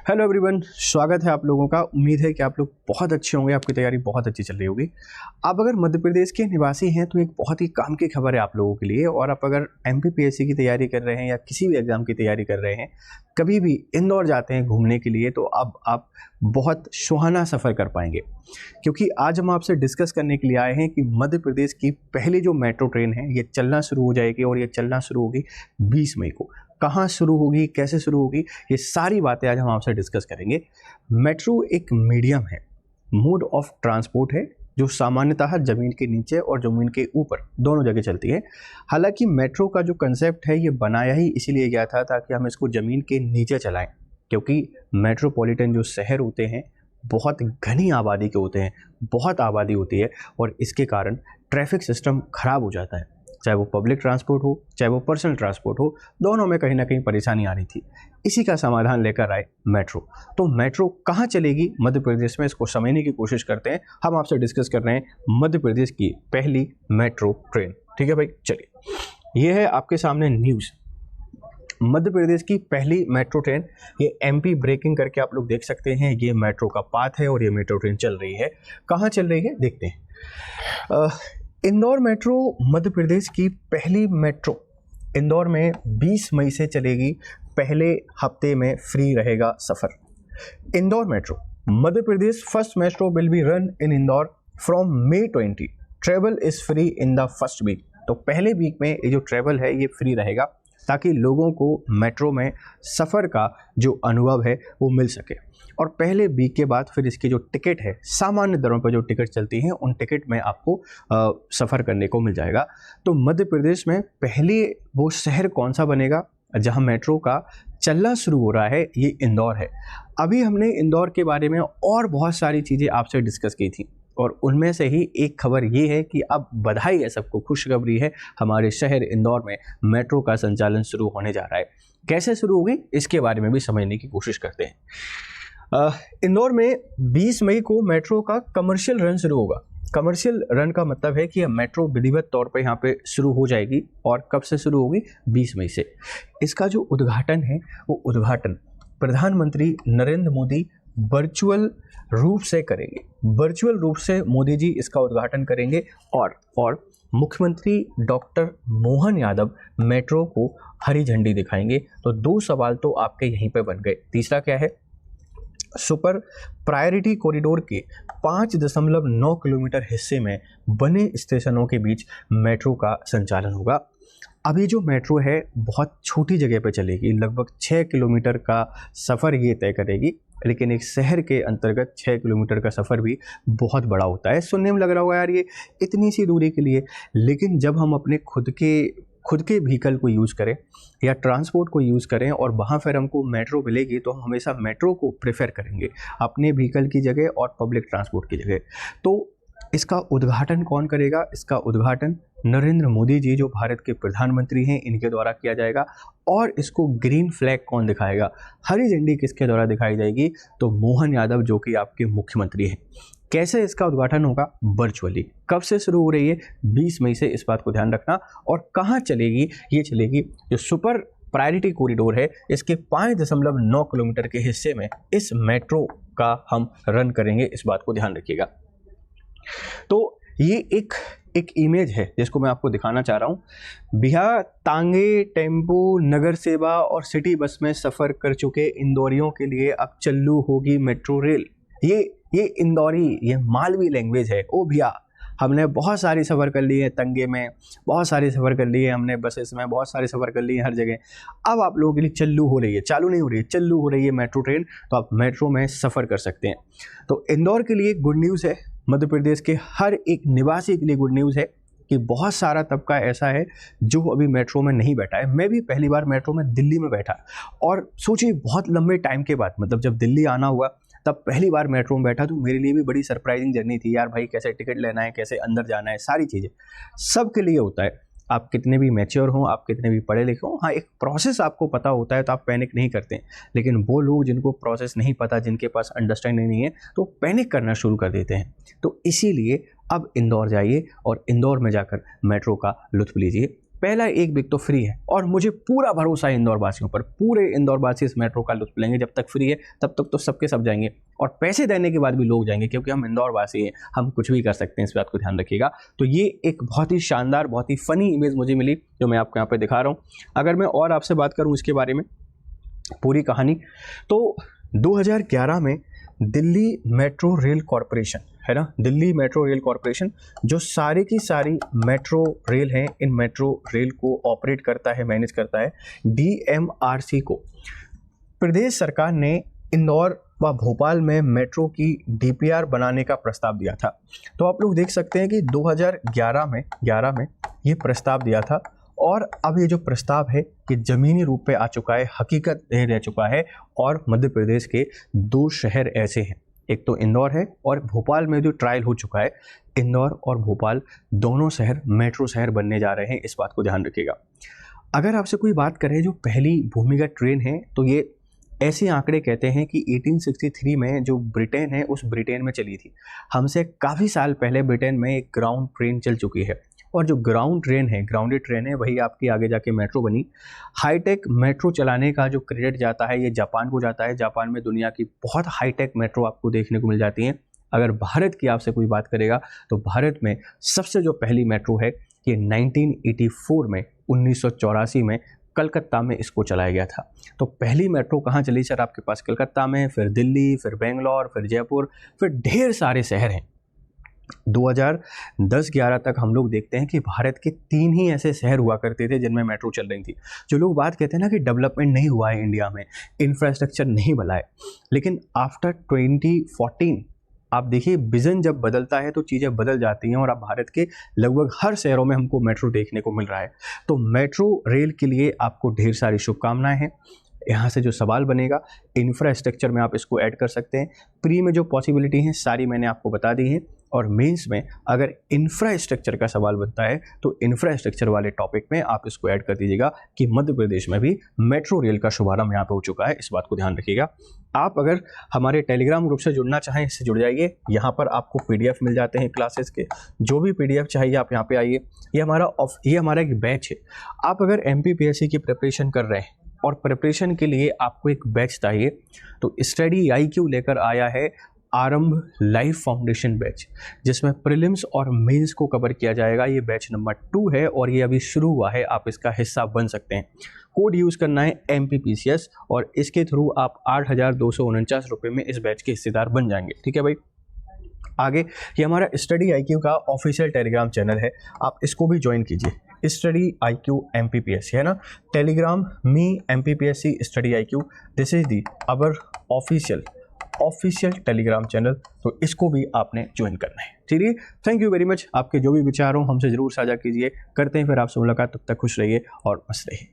Hello everyone, स्वागत है आप लोगों का। उम्मीद है कि आप लोग बहुत अच्छे होंगे, आपकी तैयारी बहुत अच्छी चल रही होगी। आप अगर मध्य प्रदेश के निवासी हैं तो एक बहुत ही काम की खबर है आप लोगों के लिए। और आप अगर एमपीपीएससी की तैयारी कर रहे हैं या किसी भी एग्जाम की तैयारी कर रहे हैं, कभी भी इंदौर जाते हैं घूमने के लिए, तो अब आप बहुत सुहाना सफ़र कर पाएंगे। क्योंकि आज हम आपसे डिस्कस करने के लिए आए हैं कि मध्य प्रदेश की पहली जो मेट्रो ट्रेन है ये चलना शुरू हो जाएगी, और ये चलना शुरू होगी 20 मई को। कहाँ शुरू होगी, कैसे शुरू होगी, ये सारी बातें आज हम आपसे डिस्कस करेंगे। मेट्रो एक मीडियम है, मोड ऑफ ट्रांसपोर्ट है, जो सामान्यतः ज़मीन के नीचे और ज़मीन के ऊपर दोनों जगह चलती है। हालांकि मेट्रो का जो कंसेप्ट है ये बनाया ही इसीलिए गया था ताकि हम इसको ज़मीन के नीचे चलाएं, क्योंकि मेट्रोपॉलिटन जो शहर होते हैं बहुत घनी आबादी के होते हैं, बहुत आबादी होती है, और इसके कारण ट्रैफिक सिस्टम ख़राब हो जाता है। चाहे वो पब्लिक ट्रांसपोर्ट हो, चाहे वो पर्सनल ट्रांसपोर्ट हो, दोनों में कहीं ना कहीं परेशानी आ रही थी। इसी का समाधान लेकर आए मेट्रो। तो मेट्रो कहाँ चलेगी मध्य प्रदेश में, इसको समझने की कोशिश करते हैं। हम आपसे डिस्कस कर रहे हैं मध्य प्रदेश की पहली मेट्रो ट्रेन। ठीक है भाई, चलिए, ये है आपके सामने न्यूज़। मध्य प्रदेश की पहली मेट्रो ट्रेन, ये एमपी ब्रेकिंग करके आप लोग देख सकते हैं। ये मेट्रो का पाथ है और ये मेट्रो ट्रेन चल रही है। कहाँ चल रही है देखते हैं। इंदौर मेट्रो मध्य प्रदेश की पहली मेट्रो इंदौर में 20 मई से चलेगी। पहले हफ्ते में फ्री रहेगा सफ़र। Indore metro Madhya Pradesh first metro will be run in Indore from May 20। Travel is free in the first week. तो पहले वीक में ये जो ट्रेवल है ये फ्री रहेगा, ताकि लोगों को मेट्रो में सफ़र का जो अनुभव है वो मिल सके। और पहले वीक के बाद फिर इसकी जो टिकट है, सामान्य दरों पर जो टिकट चलती हैं, उन टिकट में आपको सफ़र करने को मिल जाएगा। तो मध्य प्रदेश में पहले वो शहर कौन सा बनेगा जहां मेट्रो का चलना शुरू हो रहा है, ये इंदौर है। अभी हमने इंदौर के बारे में और बहुत सारी चीज़ें आपसे डिस्कस की थी, और उनमें से ही एक खबर ये है कि अब बधाई है सबको, खुशखबरी है, हमारे शहर इंदौर में मेट्रो का संचालन शुरू होने जा रहा है। कैसे शुरू होगी इसके बारे में भी समझने की कोशिश करते हैं। इंदौर में 20 मई को मेट्रो का कमर्शियल रन शुरू होगा। कमर्शियल रन का मतलब है कि मेट्रो विधिवत तौर पर यहाँ पे शुरू हो जाएगी। और कब से शुरू होगी? 20 मई से। इसका जो उद्घाटन है वो उद्घाटन प्रधानमंत्री नरेंद्र मोदी वर्चुअल रूप से करेंगे। वर्चुअल रूप से मोदी जी इसका उद्घाटन करेंगे, और मुख्यमंत्री डॉक्टर मोहन यादव मेट्रो को हरी झंडी दिखाएंगे। तो 2 सवाल तो आपके यहीं पे बन गए। तीसरा क्या है? सुपर प्रायोरिटी कॉरिडोर के 5.9 किलोमीटर हिस्से में बने स्टेशनों के बीच मेट्रो का संचालन होगा। अभी जो मेट्रो है बहुत छोटी जगह पे चलेगी, लगभग 6 किलोमीटर का सफ़र ये तय करेगी। लेकिन एक शहर के अंतर्गत 6 किलोमीटर का सफ़र भी बहुत बड़ा होता है। सुनने में लग रहा होगा यार ये इतनी सी दूरी के लिए, लेकिन जब हम अपने खुद के व्हीकल को यूज़ करें या ट्रांसपोर्ट को यूज़ करें और वहाँ फिर हमको मेट्रो मिलेगी, तो हम हमेशा मेट्रो को प्रेफर करेंगे अपने व्हीकल की जगह और पब्लिक ट्रांसपोर्ट की जगह। तो इसका उद्घाटन कौन करेगा? इसका उद्घाटन नरेंद्र मोदी जी, जो भारत के प्रधानमंत्री हैं, इनके द्वारा किया जाएगा। और इसको ग्रीन फ्लैग कौन दिखाएगा? हरी झंडी किसके द्वारा दिखाई जाएगी? तो मोहन यादव, जो कि आपके मुख्यमंत्री हैं। कैसे इसका उद्घाटन होगा? वर्चुअली। कब से शुरू हो रही है? 20 मई से, इस बात को ध्यान रखना। और कहाँ चलेगी? ये चलेगी जो सुपर प्रायोरिटी कॉरिडोर है, इसके 5.9 किलोमीटर के हिस्से में इस मेट्रो का हम रन करेंगे। इस बात को ध्यान रखिएगा। तो ये एक इमेज है जिसको मैं आपको दिखाना चाह रहा हूँ। बिहार तांगे, टेम्पो, नगर सेवा और सिटी बस में सफ़र कर चुके इंदौरियों के लिए अब चालू होगी मेट्रो रेल। ये इंदौरी, ये मालवी लैंग्वेज है। ओ भैया, हमने बहुत सारी सफ़र कर लिए हैं, तंगे में बहुत सारे सफ़र कर लिए हमने, बसेस में बहुत सारे सफ़र कर लिए हर जगह। अब आप लोगों के लिए चालू हो रही है, चालू नहीं हो रही है, चालू हो रही है मेट्रो ट्रेन। तो आप मेट्रो में सफ़र कर सकते हैं। तो इंदौर के लिए गुड न्यूज़ है, मध्य प्रदेश के हर एक निवासी के लिए गुड न्यूज़ है कि बहुत सारा तबका ऐसा है जो अभी मेट्रो में नहीं बैठा है। मैं भी पहली बार मेट्रो में दिल्ली में बैठा, और सोचिए बहुत लंबे टाइम के बाद, मतलब जब दिल्ली आना हुआ तब पहली बार मेट्रो में बैठा। तो मेरे लिए भी बड़ी सरप्राइजिंग जर्नी थी यार। भाई कैसे टिकट लेना है, कैसे अंदर जाना है, सारी चीज़ें सबके लिए होता है। आप कितने भी मैच्योर हों, आप कितने भी पढ़े लिखे हों, हाँ एक प्रोसेस आपको पता होता है तो आप पैनिक नहीं करते हैं। लेकिन वो लोग जिनको प्रोसेस नहीं पता, जिनके पास अंडरस्टैंडिंग नहीं है, तो पैनिक करना शुरू कर देते हैं। तो इसीलिए अब इंदौर जाइए और इंदौर में जाकर मेट्रो का लुत्फ लीजिए। पहला एक वीक तो फ्री है और मुझे पूरा भरोसा है इंदौर वासियों पर, पूरे इंदौर वासी इस मेट्रो का लुत्फ लेंगे। जब तक फ्री है तब तक तो सबके सब जाएंगे और पैसे देने के बाद भी लोग जाएंगे, क्योंकि हम इंदौर वासी हैं, हम कुछ भी कर सकते हैं, इस बात को ध्यान रखिएगा। तो ये एक बहुत ही शानदार, बहुत ही फनी इमेज मुझे मिली जो मैं आपको यहाँ पे दिखा रहा हूँ। अगर मैं और आपसे बात करूँ इसके बारे में पूरी कहानी, तो 2011 में दिल्ली मेट्रो रेल कॉरपोरेशन है ना, दिल्ली मेट्रो रेल कॉरपोरेशन जो सारी की सारी मेट्रो रेल हैं, इन मेट्रो रेल को ऑपरेट करता है, मैनेज करता है, DMRC को प्रदेश सरकार ने इंदौर व भोपाल में मेट्रो की DPR बनाने का प्रस्ताव दिया था। तो आप लोग देख सकते हैं कि 2011 में ये प्रस्ताव दिया था और अब ये जो प्रस्ताव है ये ज़मीनी रूप पे आ चुका है, हकीकत रह चुका है। और मध्य प्रदेश के 2 शहर ऐसे हैं, एक तो इंदौर है और भोपाल में जो ट्रायल हो चुका है, इंदौर और भोपाल दोनों शहर मेट्रो शहर बनने जा रहे हैं, इस बात को ध्यान रखिएगा। अगर आपसे कोई बात करे जो पहली भूमिगत ट्रेन है, तो ये ऐसे आंकड़े कहते हैं कि 1863 में जो ब्रिटेन है उस ब्रिटेन में चली थी। हमसे काफ़ी साल पहले ब्रिटेन में एक ग्राउंड ट्रेन चल चुकी है और जो ग्राउंड ट्रेन है, ग्राउंडेड ट्रेन है, वही आपकी आगे जाके मेट्रो बनी। हाईटेक मेट्रो चलाने का जो क्रेडिट जाता है ये जापान को जाता है। जापान में दुनिया की बहुत हाईटेक मेट्रो आपको देखने को मिल जाती हैं। अगर भारत की आपसे कोई बात करेगा तो भारत में सबसे जो पहली मेट्रो है ये 1984 में 1984 में कलकत्ता में इसको चलाया गया था। तो पहली मेट्रो कहाँ चली सर? आपके पास कलकत्ता में, फिर दिल्ली, फिर बेंगलोर, फिर जयपुर, फिर ढेर सारे शहर हैं। 2010-11 तक हम लोग देखते हैं कि भारत के 3 ही ऐसे शहर हुआ करते थे जिनमें मेट्रो चल रही थी। जो लोग बात कहते हैं ना कि डेवलपमेंट नहीं हुआ है इंडिया में, इंफ्रास्ट्रक्चर नहीं बना है, लेकिन आफ्टर 2014 आप देखिए विजन जब बदलता है तो चीज़ें बदल जाती हैं और अब भारत के लगभग हर शहरों में हमको मेट्रो देखने को मिल रहा है। तो मेट्रो रेल के लिए आपको ढेर सारी शुभकामनाएं हैं। यहाँ से जो सवाल बनेगा, इंफ्रास्ट्रक्चर में आप इसको ऐड कर सकते हैं। प्री में जो पॉसिबिलिटी हैं सारी मैंने आपको बता दी हैं, और मेंस में अगर इंफ्रास्ट्रक्चर का सवाल बनता है तो इंफ्रास्ट्रक्चर वाले टॉपिक में आप इसको ऐड कर दीजिएगा कि मध्य प्रदेश में भी मेट्रो रेल का शुभारंभ यहाँ पे हो चुका है, इस बात को ध्यान रखिएगा। आप अगर हमारे टेलीग्राम ग्रुप से जुड़ना चाहें, इससे जुड़ जाइए। यहाँ पर आपको PDF मिल जाते हैं क्लासेस के, जो भी PDF चाहिए आप यहाँ पे आइए। ये हमारा एक बैच है। आप अगर MPPSC की प्रिपरेशन कर रहे हैं और प्रिपरेशन के लिए आपको एक बैच चाहिए, तो स्टडी IQ लेकर आया है आरंभ लाइफ फाउंडेशन बैच, जिसमें प्रीलिम्स और मेंस को कवर किया जाएगा। ये बैच नंबर 2 है और ये अभी शुरू हुआ है, आप इसका हिस्सा बन सकते हैं। कोड यूज़ करना है MPPCS और इसके थ्रू आप 8,249 रुपये में इस बैच के हिस्सेदार बन जाएंगे। ठीक है भाई। आगे ये हमारा स्टडी IQ का ऑफिशियल टेलीग्राम चैनल है, आप इसको भी ज्वाइन कीजिए। स्टडी IQ MPPSC है ना, Telegram me MPPSC study IQ, this is the our official Telegram channel, तो इसको भी आपने ज्वाइन करना है। चलिए, थैंक यू वेरी मच। आपके जो भी विचार हो हमसे ज़रूर साझा कीजिए। करते हैं फिर आपसे मुलाकात, तब तक खुश रहिए और मस्त रहिए।